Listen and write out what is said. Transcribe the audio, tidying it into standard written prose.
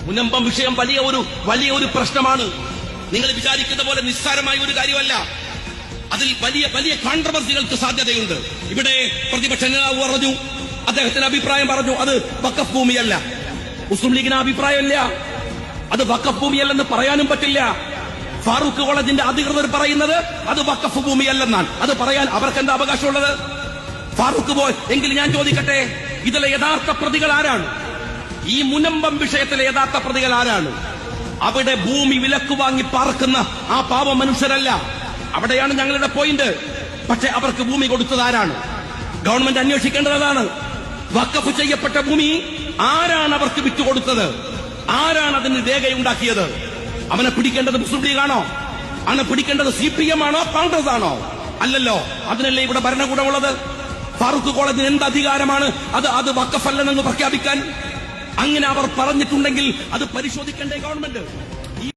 മുനമ്പം വിഷയം വലിയ ഒരു പ്രശ്നമാണ്. നിങ്ങൾ വിചാരിക്കുന്ന പോലെ നിസ്സാരമായ ഒരു കാര്യമല്ല. അതിൽ വലിയ കോൺട്രവേഴ്സികൾക്ക് സാധ്യതയുണ്ട്. ഇവിടെ പ്രതിപക്ഷ നേതാവ് പറഞ്ഞു, അദ്ദേഹത്തിന്റെ അഭിപ്രായം പറഞ്ഞു, അത് വഖഫ് ഭൂമിയല്ല. മുസ്ലിം ലീഗിന് അഭിപ്രായമില്ല, അത് വഖഫ് ഭൂമിയല്ലെന്ന് പറയാനും പറ്റില്ല. ഫാറൂഖ് കോളേജിന്റെ അധികൃതർ പറയുന്നത് അത് വഖഫ് ഭൂമിയല്ലെന്നാണ്. അത് പറയാൻ അവർക്ക് എന്താ അവകാശമുള്ളത്? ഫാറൂഖ് എങ്കിൽ ഞാൻ ചോദിക്കട്ടെ, ഇതിലെ യഥാർത്ഥ പ്രതികൾ ആരാണ്? ഈ മുനമ്പം വിഷയത്തിലെ യഥാർത്ഥ പ്രതികൾ ആരാണ്? അവിടെ ഭൂമി വിലക്ക് വാങ്ങി പാർക്കുന്ന ആ പാവ മനുഷ്യരല്ല. അവിടെയാണ് ഞങ്ങളുടെ പോയിന്റ്. പക്ഷെ അവർക്ക് ഭൂമി കൊടുത്തത് ആരാണ്? ഗവൺമെന്റ് അന്വേഷിക്കേണ്ടതാണ്. വഖഫ് ചെയ്യപ്പെട്ട ഭൂമി ആരാണ് അവർക്ക് വിറ്റുകൊടുത്തത്? ആരാണ് അതിന് രേഖയുണ്ടാക്കിയത്? അവനെ പിടിക്കേണ്ടത് മുസ്ലിം ലീഗാണോ? അവനെ പിടിക്കേണ്ടത് CPM ആണോ കോൺഗ്രസ് ആണോ? അല്ലല്ലോ. അതിനല്ലേ ഇവിടെ ഭരണകൂടമുള്ളത്. ഫാറൂഖ് കോളേജിന് എന്ത് അധികാരമാണ് അത് വഖഫ് അല്ലെന്ന് പ്രഖ്യാപിക്കാൻ? അങ്ങനെ അവർ പറഞ്ഞിട്ടുണ്ടെങ്കിൽ അത് പരിശോധിക്കേണ്ടേ ഗവൺമെന്റ്?